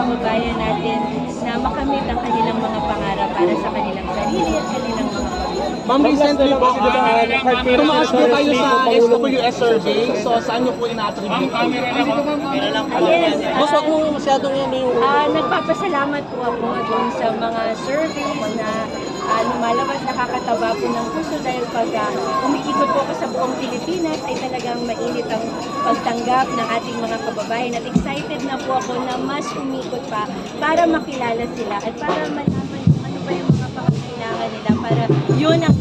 kababayan natin na makamit ang kanilang mga pangarap para sa kanilang sarili at kanilang mga pamilya. Ma'am, recently po, tumaas po kayo sa SWS survey. So, saan nyo po ina-attribute? Yes, Boss, wag mo masyadong yung... nagpapasalamat po ako doon sa mga surveys na lumalabas, nakakataba po ng puso dahil pag umiikot po ako sa buong Pilipinas ay talagang mainit ang pagtanggap ng ating mga kababayan at excited na po ako na mas umikot pa para makilala sila at para malaman kung ano pa yung mga pangangailangan nila para yun ang